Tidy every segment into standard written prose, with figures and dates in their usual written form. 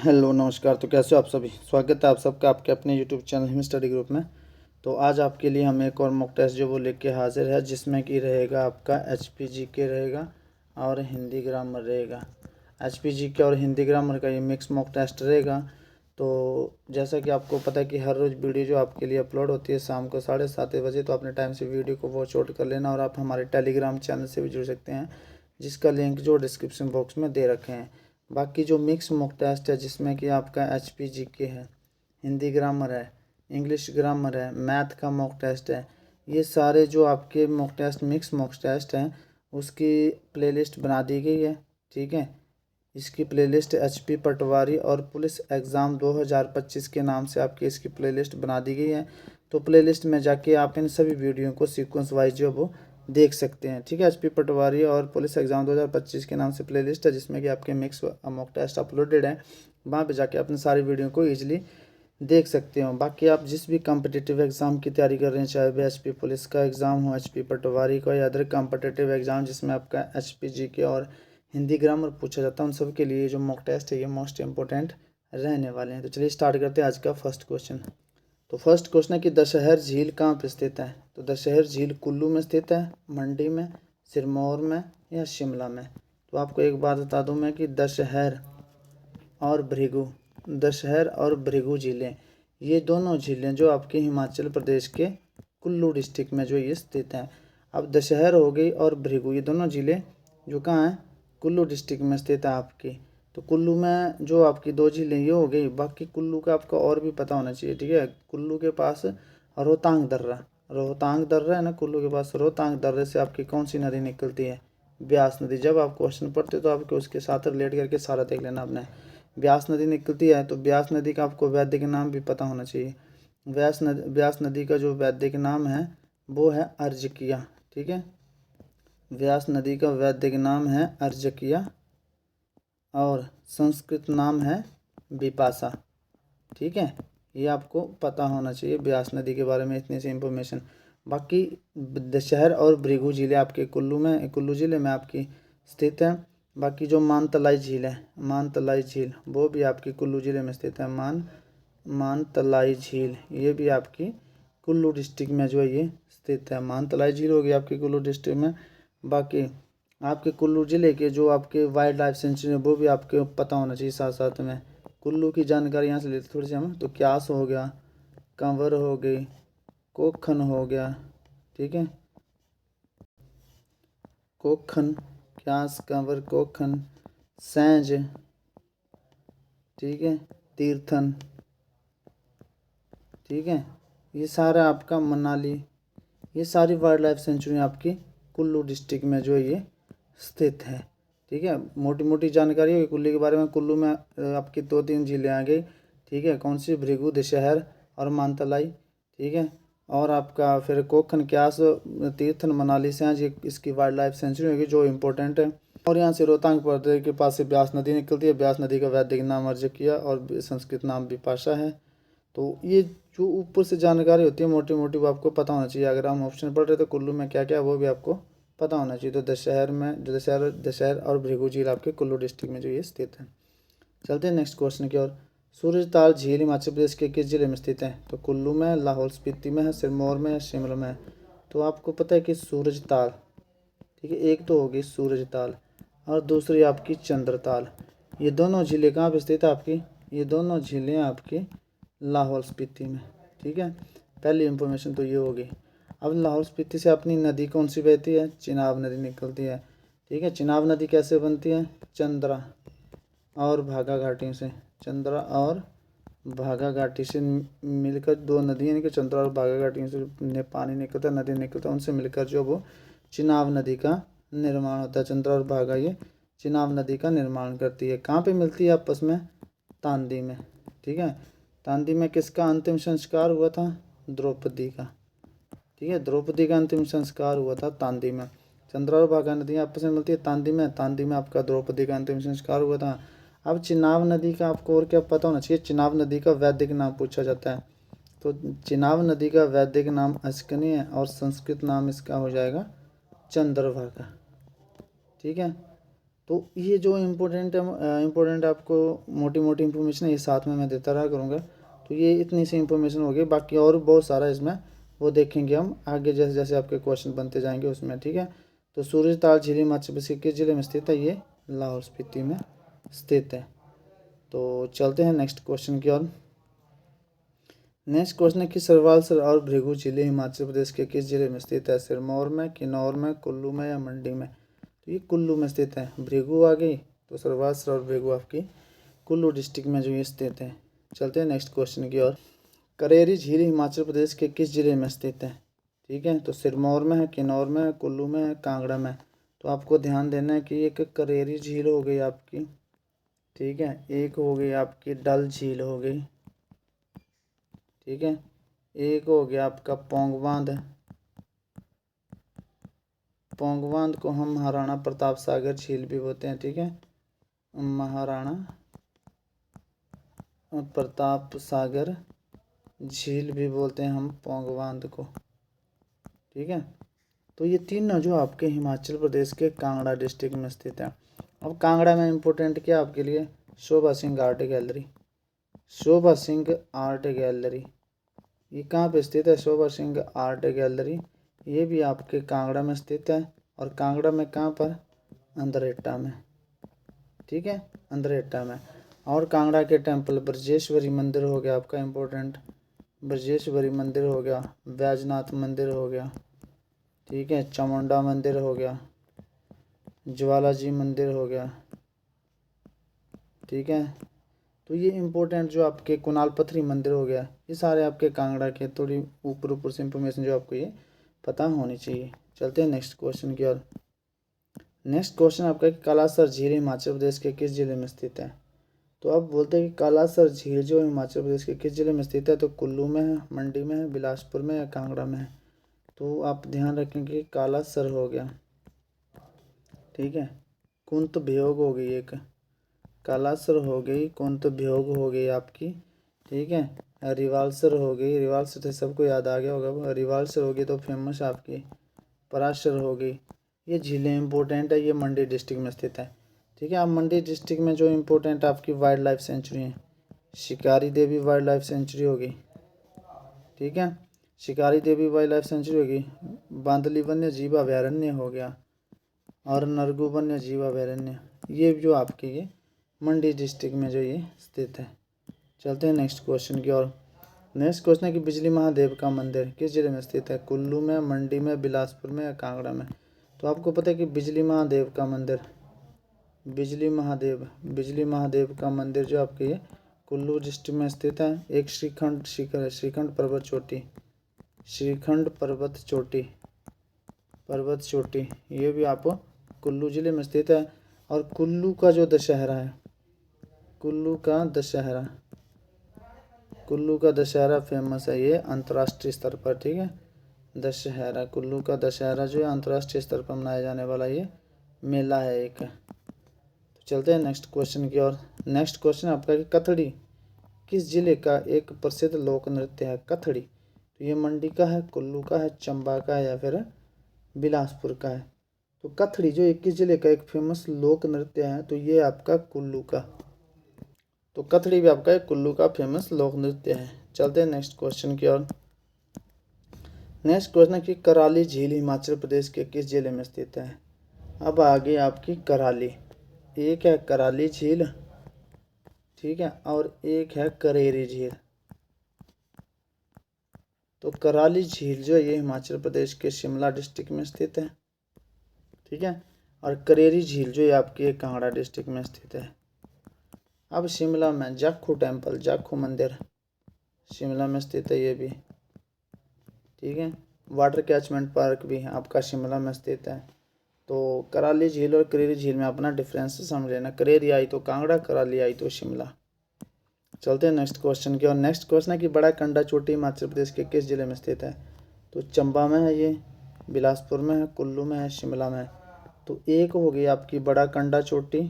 Hello नमस्कार। तो कैसे हो आप सभी। स्वागत है आप सबका आपके अपने YouTube channel him study group में। तो आज आपके लिए हम एक और मॉक टेस्ट जो वो लेके हाजिर है, जिसमें कि रहेगा आपका HPGK रहेगा और हिंदी ग्रामर रहेगा। HPGK और हिंदी ग्रामर का ये मिक्स मॉक टेस्ट रहेगा। तो जैसा कि आपको पता है कि हर रोज़ वीडियो जो आपके लिए अपलोड होती है शाम को 7:30 बजे, तो अपने टाइम से वीडियो को वॉच आउट कर लेना। और आप हमारे टेलीग्राम चैनल से भी जुड़ सकते हैं, जिसका लिंक जो डिस्क्रिप्शन बॉक्स में दे रखे हैं। बाकी जो मिक्स मॉक टेस्ट है, जिसमें कि आपका HPGK है, हिंदी ग्रामर है, इंग्लिश ग्रामर है, मैथ का मॉक टेस्ट है, ये सारे जो आपके mock test mix mock test हैं उसकी प्लेलिस्ट बना दी गई है। ठीक है, इसकी प्लेलिस्ट HP पटवारी और पुलिस एग्ज़ाम 2025 के नाम से आपकी इसकी प्लेलिस्ट बना दी गई है। तो प्लेलिस्ट में जाके आप इन सभी वीडियो को सीक्वेंस वाइज जो वो देख सकते हैं। ठीक है, HP पटवारी और पुलिस एग्ज़ाम 2025 के नाम से प्लेलिस्ट है, जिसमें कि आपके मिक्स मॉक टेस्ट अपलोडेड है। वहाँ पे जाके अपने सारी वीडियो को ईजिली देख सकते हो। बाकी आप जिस भी कॉम्पिटिटिव एग्ज़ाम की तैयारी कर रहे हैं, चाहे वह HP पुलिस का एग्ज़ाम हो, HP पटवारी का, या अदर कॉम्पिटिटिव एग्ज़ाम जिसमें आपका HPGK और हिंदी ग्रामर पूछा जाता है, उन सब के लिए जो मॉक टेस्ट है ये मोस्ट इंपॉर्टेंट रहने वाले हैं। तो चलिए स्टार्ट करते हैं आज का फर्स्ट क्वेश्चन। तो फर्स्ट क्वेश्चन है कि दशहर झील कहाँ पर स्थित है। तो दशहर झील कुल्लू में स्थित है, मंडी में, सिरमौर में या शिमला में। तो आपको एक बात बता दूं मैं कि दशहर और भृगु झीलें, ये दोनों झीलें जो आपके हिमाचल प्रदेश के कुल्लू डिस्ट्रिक्ट में जो ये स्थित हैं। अब दशहर हो गई और भृगु, ये दोनों झीलें जो कहाँ हैं, कुल्लू डिस्ट्रिक्ट में स्थित है आपकी। तो कुल्लू में जो आपकी दो झीलें ये हो गई। बाकी कुल्लू का आपको और भी पता होना चाहिए। ठीक है, कुल्लू के पास रोहतांग दर्रा है ना, कुल्लू के पास रोहतांग दर्रे से आपकी कौन सी नदी निकलती है, ब्यास नदी। जब आप क्वेश्चन पढ़ते हो तो आपके उसके साथ रिलेट करके सारा देख लेना आपने। ब्यास नदी निकलती है, तो ब्यास नदी का आपको वैदिक नाम भी पता होना चाहिए। ब्यास नदी का जो वैदिक नाम है वो है अर्जकिया। ठीक है, व्यास नदी का वैदिक नाम है अर्जकिया और संस्कृत नाम है विपाशा। ठीक है, ये आपको पता होना चाहिए ब्यास नदी के बारे में, इतनी सी इंफॉर्मेशन। बाकी दशहर और भृगु झीलें आपके कुल्लू ज़िले में आपकी स्थित है। बाकी जो मानतलाई झील है, मानतलाई झील, वो भी आपकी कुल्लू ज़िले में स्थित है। मानतलाई झील ये भी आपकी कुल्लू डिस्ट्रिक्ट में जो है ये स्थित है। मानतलाई झील होगी आपकी कुल्लू डिस्ट्रिक्ट में। बाकी आपके कुल्लू ज़िले के जो आपके वाइल्ड लाइफ सेंचुरी है वो भी आपके पता होना चाहिए साथ साथ में। कुल्लू की जानकारी यहाँ से लेते थोड़ी सी हम। तो क्यास हो गया, कंवर हो गई, कोखन हो गया। ठीक है, कोखन, क्यास, कंवर, कोखन, सैंज, ठीक है, तीर्थन। ठीक है, ये सारा आपका मनाली, ये सारी वाइल्ड लाइफ सेंचुरी आपकी कुल्लू डिस्ट्रिक्ट में जो ये स्थित है। ठीक है, मोटी मोटी जानकारी होगी कुल्लू के बारे में। कुल्लू में आपकी 2-3 झीलें आ गई। ठीक है, कौन सी, भृगु, दशहर और मानतलाई। ठीक है, और आपका फिर कोखन, क्यास, तीर्थन, मनाली, सैंज, इसकी वाइल्ड लाइफ सेंचुरी होगी जो इम्पोर्टेंट है। और यहाँ से रोहतांग पर्वत के पास से ब्यास नदी निकलती है। ब्यास नदी का वैदिक नाम अर्जकिया और संस्कृत नाम विपाशा है। तो ये जो ऊपर से जानकारी होती है मोटी मोटी, वो आपको पता होना चाहिए। अगर हम ऑप्शन पढ़ रहे तो कुल्लू में क्या क्या वो भी आपको पता होना चाहिए। तो दशहर और भृगु झील आपके कुल्लू डिस्ट्रिक्ट में जो ये स्थित है। चलते हैं नेक्स्ट क्वेश्चन की ओर। सूरजताल झील हिमाचल प्रदेश के किस जिले में स्थित है। तो कुल्लू में, लाहौल स्पीति में है, सिरमौर में है, शिमला में है। तो आपको पता है कि सूरजताल, ठीक है, एक तो होगी सूरजताल और दूसरी आपकी चंद्रताल। ये दोनों झीलें कहाँ पर स्थित है आपकी, ये दोनों झीलें आपकी लाहौल स्पीति में। ठीक है, पहली इंफॉर्मेशन तो ये होगी। अब लाहौल स्पीति से अपनी नदी कौन सी बहती है, चिनाब नदी निकलती है। ठीक है, चिनाब नदी कैसे बनती है, चंद्रा और भागा घाटी से, चंद्रा और भागा घाटी से मिलकर दो नदियाँ निकल, चंद्रा और भागा घाटी से पानी निकलता है, नदी निकलता है, उनसे मिलकर जो वो चिनाब नदी का निर्माण होता है। चंद्रा और भागा ये चिनाब नदी का निर्माण करती है। कहाँ पे मिलती है आपस में, तांदी में। ठीक है, तांदी में किसका अंतिम संस्कार हुआ था, द्रौपदी का। ठीक है, द्रौपदी का अंतिम संस्कार हुआ था तांदी में। चंद्रा और भागा नदियाँ आपस में मिलती है तांदी में आपका द्रौपदी का अंतिम संस्कार हुआ था। अब चिनाब नदी का आपको और क्या पता होना चाहिए, चिनाब नदी का वैदिक नाम पूछा जाता है। तो चिनाब नदी का वैदिक नाम अश्कनी है और संस्कृत नाम इसका हो जाएगा चंद्रभागा। ठीक है, तो ये जो इम्पोर्टेंट आपको मोटी मोटी इन्फॉर्मेशन है ये साथ में मैं देता रहा करूँगा। तो ये इतनी सी इन्फॉर्मेशन होगी, बाकी और बहुत सारा इसमें वो देखेंगे हम आगे जैसे जैसे आपके क्वेश्चन बनते जाएंगे उसमें, ठीक है। तो सूरजताल झील हिमाचल प्रदेश के किस जिले में स्थित है? ये लाहौल स्पीति में स्थित है। तो चलते हैं नेक्स्ट क्वेश्चन की ओर। नेक्स्ट क्वेश्चन है कि सरवालसर और भृगु जिले हिमाचल प्रदेश के किस जिले में स्थित है? सिरमौर में, किन्नौर में, कुल्लू में या मंडी में? तो ये कुल्लू में स्थित है। भृगु आ गई तो सरवालसर और भृगु आपकी कुल्लू डिस्ट्रिक्ट में जो ये स्थित है। चलते हैं नेक्स्ट क्वेश्चन की ओर। करेरी झील हिमाचल प्रदेश के किस जिले में स्थित है? ठीक है, तो सिरमौर में है, किन्नौर में है, कुल्लू में है, कांगड़ा में। तो आपको ध्यान देना है कि एक करेरी झील हो गई आपकी, ठीक है, एक हो गई आपकी डल झील हो गई, ठीक है, एक हो गया आपका पौंग बांध। पौंग बांध को हम महाराणा प्रताप सागर झील भी बोलते हैं, ठीक है, महाराणा प्रताप सागर झील भी बोलते हैं हम पौंग बांध को, ठीक है। तो ये तीन जो आपके हिमाचल प्रदेश के कांगड़ा डिस्ट्रिक्ट में स्थित है। अब कांगड़ा में इम्पोर्टेंट क्या आपके लिए? शोभा सिंह आर्ट गैलरी। शोभा सिंह आर्ट गैलरी ये कहाँ पे स्थित है? शोभा सिंह आर्ट गैलरी ये भी आपके कांगड़ा में स्थित है। और कांगड़ा में कहाँ पर? अंदरेटा में, ठीक है, अंदरेटा में। और कांगड़ा के टेम्पल ब्रजेश्वरी मंदिर हो गया आपका इम्पोर्टेंट, ब्रजेश्वरी मंदिर हो गया, बैजनाथ मंदिर हो गया, ठीक है, चामुंडा मंदिर हो गया, ज्वाला जी मंदिर हो गया, ठीक है। तो ये इम्पोर्टेंट जो आपके कुणाल पथरी मंदिर हो गया, ये सारे आपके कांगड़ा के थोड़ी ऊपर ऊपर से इंफॉर्मेशन जो आपको ये पता होनी चाहिए। चलते हैं नेक्स्ट क्वेश्चन की ओर। नेक्स्ट क्वेश्चन आपका कि कालासर झील हिमाचल प्रदेश के किस जिले में स्थित है? तो अब बोलते हैं कि कालासर झील जो हिमाचल प्रदेश के किस जिले में स्थित है? तो कुल्लू में है, मंडी में है, बिलासपुर में या कांगड़ा में है? तो आप ध्यान रखेंगे कालासर हो गया, ठीक है, कुंत भयोग हो गई एक, कालासर हो गई, कुंत भयोग हो गई आपकी, ठीक है, रिवालसर हो गई, रिवालसर से सबको याद आ गया होगा, रिवालसर हो गई तो फेमस आपकी पराशर हो गई। ये झीलें इंपॉर्टेंट है, ये मंडी डिस्ट्रिक्ट में स्थित है, ठीक है। अब मंडी डिस्ट्रिक्ट में जो इम्पोर्टेंट आपकी वाइल्ड लाइफ सेंचुरी है, शिकारी देवी वाइल्ड लाइफ सेंचुरी होगी, ठीक है, शिकारी देवी वाइल्ड लाइफ सेंचुरी होगी, बांदली वन्य जीव अभयारण्य हो गया और नरगू वन्य जीव अभयारण्य, ये जो आपके ये मंडी डिस्ट्रिक्ट में जो ये स्थित है। चलते हैं नेक्स्ट क्वेश्चन की ओर। नेक्स्ट क्वेश्चन है कि बिजली महादेव का मंदिर किस जिले में स्थित है? कुल्लू में, मंडी में, बिलासपुर में या कांगड़ा में? तो आपको पता है कि बिजली महादेव का मंदिर, बिजली महादेव का मंदिर जो आपके ये कुल्लू डिस्ट्रिक्ट में स्थित है। एक श्रीखंड शिखर है, श्रीखंड पर्वत चोटी, श्रीखंड पर्वत चोटी ये भी आप कुल्लू जिले में स्थित है। और कुल्लू का जो दशहरा है, कुल्लू का दशहरा फेमस है ये अंतर्राष्ट्रीय स्तर पर, ठीक है, दशहरा, कुल्लू का दशहरा जो है अंतर्राष्ट्रीय स्तर पर मनाया जाने वाला ये मेला है एक। तो चलते हैं नेक्स्ट क्वेश्चन की ओर। नेक्स्ट क्वेश्चन आपका कि कथड़ी किस जिले का एक प्रसिद्ध लोक नृत्य है? कथड़ी तो ये मंडी का है, कुल्लू का है, चंबा का है या फिर बिलासपुर का है? तो कथड़ी जो 21 जिले का एक फेमस लोक नृत्य है तो ये आपका कुल्लू का, तो कथड़ी भी आपका एक कुल्लू का फेमस लोक नृत्य है। चलते हैं नेक्स्ट क्वेश्चन की ओर। नेक्स्ट क्वेश्चन है कि कराली झील हिमाचल प्रदेश के किस जिले में स्थित है? अब आगे आपकी कराली, एक है कराली झील, ठीक है, और एक है करेरी झील। तो कराली झील जो है ये हिमाचल प्रदेश के शिमला डिस्ट्रिक्ट में स्थित है, ठीक है, और करेरी झील जो है आपके कांगड़ा डिस्ट्रिक्ट में स्थित है। अब शिमला में जाखू टेम्पल, जाखू मंदिर शिमला में स्थित है ये भी, ठीक है, वाटर कैचमेंट पार्क भी आपका शिमला में स्थित है। तो कराली झील और करेरी झील में अपना डिफरेंस समझ लेना, करेरी आई तो कांगड़ा, कराली आई तो शिमला। चलते हैं नेक्स्ट क्वेश्चन की और। नेक्स्ट क्वेश्चन है कि बड़ा कंडा चोटी हिमाचल प्रदेश के किस जिले में स्थित है? तो चंबा में है ये, बिलासपुर में है, कुल्लू में है, शिमला में है। तो एक हो गई आपकी बड़ा कंडा चोटी,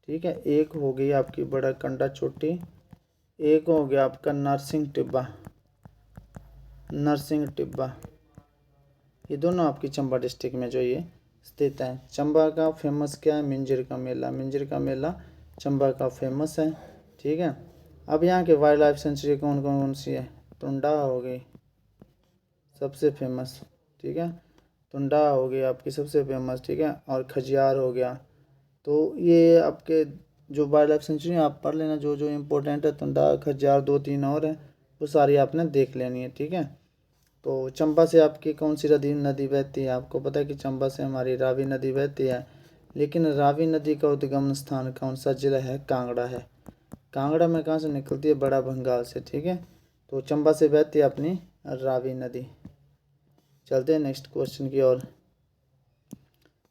ठीक है, एक हो गई आपकी बड़ा कंडा चोटी, एक हो गया आपका नरसिंह टिब्बा, ये दोनों आपकी चंबा डिस्ट्रिक्ट में जो ये स्थित है। चंबा का फेमस क्या है? मिंजर का मेला। मिंजर का मेला चंबा का फेमस है। ठीक है। अब यहाँ के वाइल्ड लाइफ सेंचुरी कौन कौन सी है? टुंडा हो गई सबसे फेमस, ठीक है, टुंडा हो गई आपकी सबसे फेमस, ठीक है, और खजियार हो गया। तो ये आपके जो वाइल्ड लाइफ सेंचुरी आप पढ़ लेना, जो जो इम्पोर्टेंट है, टुंडा, खजियार, 2-3 और है, वो सारी आपने देख लेनी है। ठीक है। तो चंबा से आपकी कौन सी नदी बहती है? आपको पता है कि चंबा से हमारी रावी नदी बहती है, लेकिन रावी नदी का उद्गम स्थान कौन सा जिला है? कांगड़ा है। कांगड़ा में कहाँ से निकलती है? बड़ा भंगाल से। ठीक है। तो चंबा से बहती है अपनी रावी नदी। चलते हैं नेक्स्ट क्वेश्चन की ओर।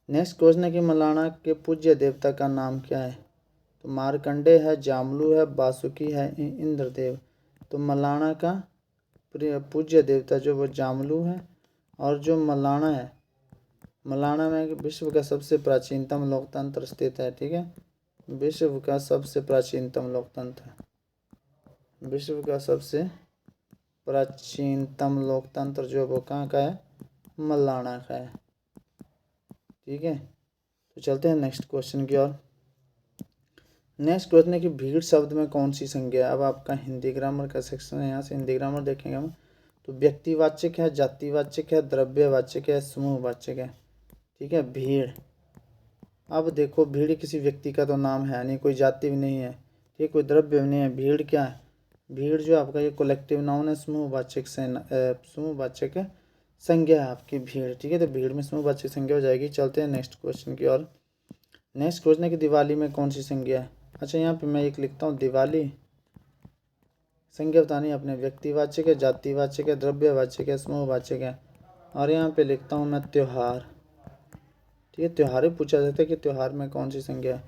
नेक्स्ट क्वेश्चन है कि मलाना के पूज्य देवता का नाम क्या है? तो मार्कंडे है, जामलू है, बासुकी है, इंद्रदेव। तो मलाना का पूज्य देवता जो वो जामलू है, और जो मलाना है, मलाना में विश्व का सबसे प्राचीनतम लोकतंत्र स्थित है। ठीक है। विश्व का सबसे प्राचीनतम लोकतंत्र, विश्व का सबसे प्राचीनतम लोकतंत्र जो वो कहाँ का है? मलाना का है। ठीक है। तो चलते हैं नेक्स्ट क्वेश्चन की ओर। नेक्स्ट क्वेश्चन है कि भीड़ शब्द में कौन सी संज्ञा है? अब आपका हिंदी ग्रामर का सेक्शन है, यहाँ से हिंदी ग्रामर देखेंगे हम। तो व्यक्तिवाचक है, जातिवाचक है, द्रव्यवाचक है, समूहवाचक है। ठीक है। भीड़, अब देखो भीड़ किसी व्यक्ति का तो नाम है नहीं, कोई जाति भी नहीं है, ठीक, कोई द्रव्य भी नहीं है। भीड़ क्या है? भीड़ जो आपका ये कलेक्टिव नाउन है, समूहवाचक से समूहवाचक संज्ञा है आपकी भीड़। ठीक है। तो भीड़ में समूहवाचक संज्ञा हो जाएगी। चलते हैं नेक्स्ट क्वेश्चन की ओर। नेक्स्ट क्वेश्चन है कि दिवाली में कौन सी संज्ञा है? अच्छा, यहाँ पे मैं एक लिखता हूँ, दिवाली संज्ञा बतानी अपने व्यक्तिवाचक है, जातिवाचक है, द्रव्यवाचक है, समूहवाचक है। और यहाँ पे लिखता हूँ मैं त्यौहार। ठीक है। त्यौहार ही पूछा जाता है कि त्यौहार में कौन सी संज्ञा है।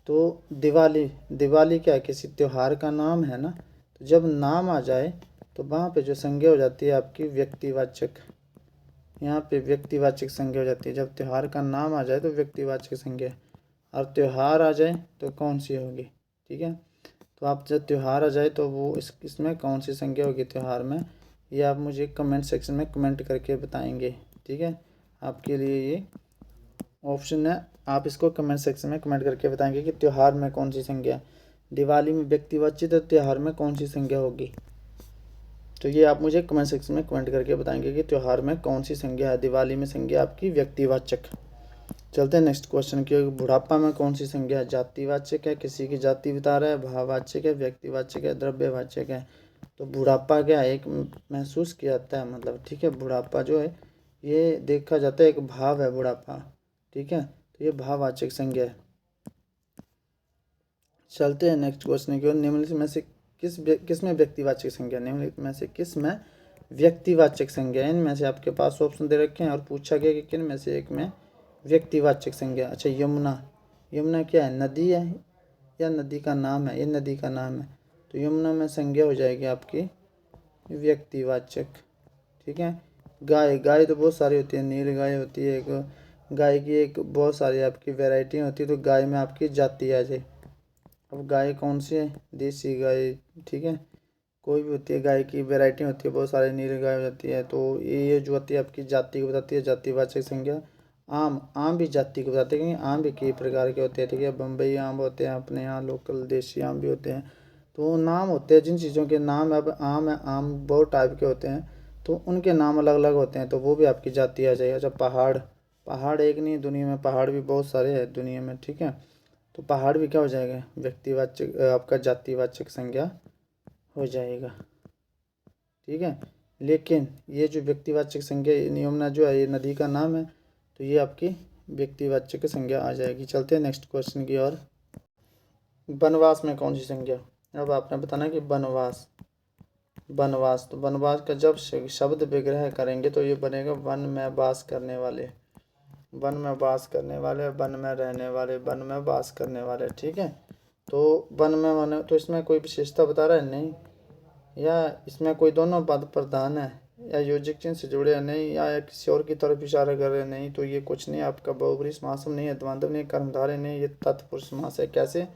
तो दिवाली, दिवाली क्या है? किसी त्यौहार का नाम है ना। तो जब नाम आ जाए तो वहाँ पे जो संज्ञा हो जाती है आपकी व्यक्तिवाचक, यहाँ पे व्यक्तिवाचक संज्ञा हो जाती है। जब त्यौहार का नाम आ जाए तो व्यक्तिवाचक संज्ञा, और त्यौहार आ जाए तो कौन सी होगी? ठीक है। तो आप जब त्यौहार आ जाए तो वो इसमें कौन सी संज्ञा होगी त्यौहार में, ये आप मुझे कमेंट सेक्शन में कमेंट करके बताएंगे। ठीक है। आपके लिए ये ऑप्शन है, आप इसको कमेंट सेक्शन में कमेंट करके बताएंगे कि त्यौहार में कौन सी संज्ञा, दिवाली में व्यक्तिवाचक, तो त्यौहार में कौन सी संज्ञा होगी। तो ये आप मुझे कमेंट सेक्शन में कमेंट करके बताएंगे कि त्यौहार में कौन सी संज्ञा है। दिवाली में संज्ञा आपकी व्यक्तिवाचक। चलते हैं नेक्स्ट क्वेश्चन की। बुढ़ापा में कौन सी संज्ञा है? जातिवाचक है, किसी की जाति बता रहा है, भाववाचक है, व्यक्तिवाचक है, द्रव्यवाचक है। तो बुढ़ापा क्या है? एक महसूस किया जाता है, मतलब, ठीक है, बुढ़ापा जो है ये देखा जाता है, एक भाव है बुढ़ापा। ठीक है। तो ये भाववाचक संज्ञा है। चलते हैं नेक्स्ट क्वेश्चन की ओर। निम्नलिखित में से किस में व्यक्तिवाचक संज्ञा? निम्नलिखित में से किस में व्यक्तिवाचक संज्ञा? इनमें से आपके पास ऑप्शन दे रखे हैं और पूछा गया कि किन में से एक में व्यक्तिवाचक संज्ञा। अच्छा, यमुना, यमुना क्या है? नदी है या नदी का नाम है? ये नदी का नाम है। तो यमुना में संज्ञा हो जाएगी आपकी व्यक्तिवाचक। ठीक है। गाय, गाय तो बहुत सारी होती है, नील गाय होती है, एक गाय की एक बहुत सारी आपकी वैरायटी होती है। तो गाय में आपकी जाति आ जाए। अब गाय कौन सी है? देसी गाय। ठीक है। कोई भी होती है, गाय की वैरायटी होती है, बहुत सारी नील गाय हो जाती है। तो ये जो होती है आपकी जाति को बताती है, जातिवाचक संज्ञा। आम, आम भी जाति को बताते हैं, क्योंकि आम भी कई प्रकार के होते हैं। ठीक है। बम्बई आम होते हैं, अपने यहाँ लोकल देसी आम भी होते हैं। तो नाम होते हैं जिन चीज़ों के नाम, अब आम है, आम बहुत टाइप के होते हैं, तो उनके नाम अलग अलग होते हैं, तो वो भी आपकी जाति आ जाएगी। अच्छा, पहाड़, पहाड़ एक नहीं, दुनिया में पहाड़ भी बहुत सारे हैं दुनिया में। ठीक है। तो पहाड़ भी क्या हो जाएगा? व्यक्तिवाचक, आपका जातिवाचक संज्ञा हो जाएगा। ठीक है। लेकिन ये जो व्यक्तिवाचक संज्ञा, यमुना जो है ये नदी का नाम है, तो ये आपकी व्यक्तिवाचक संज्ञा आ जाएगी। चलते हैं नेक्स्ट क्वेश्चन की ओर। वनवास में कौन सी संज्ञा? अब आपने बताना कि वनवास, वनवास, तो वनवास का जब शब्द विग्रह करेंगे तो ये बनेगा वन में वास करने वाले, वन में वास करने वाले, वन में रहने वाले, वन में वास करने वाले। ठीक है। तो वन में वन, तो इसमें कोई विशेषता बता रहा है? नहीं। या इसमें कोई दोनों पद प्रधान है, या योजक चिन्ह से जुड़े हैं? नहीं। या किसी और की तरफ इशारा कर रहे हैं? नहीं। तो ये कुछ नहीं, आपका बहुब्रीहि समासम नहीं है, द्वंद्व नहीं, कर्मधारय नहीं, ये तत्पुरुष समास है। कैसे?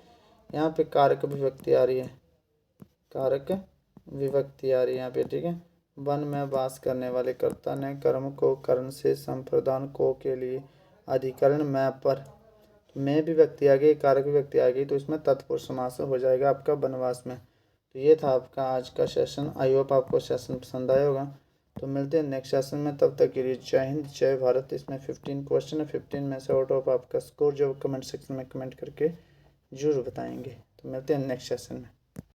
यहाँ पे कारक विभक्ति आ रही है, कारक विभक्ति आ रही है यहाँ पे। ठीक है। वन में वास करने वाले, कर्ता ने कर्म को कर्ण से संप्रदान को के लिए अधिकरण मैं पर, मैं भी व्यक्ति आ गई, कारक भी व्यक्ति आ गई, तो इसमें तत्पुरुष समास हो जाएगा आपका वनवास में। तो ये था आपका आज का सेशन। आई होप आपको सेशन पसंद आया होगा। तो मिलते हैं नेक्स्ट सेशन में, तब तक के लिए जय हिंद जय भारत। इसमें 15 क्वेश्चन है, 15 में से आउट ऑफ आपका स्कोर जो कमेंट सेक्शन में कमेंट करके जरूर बताएंगे। तो मिलते हैं नेक्स्ट सेशन में।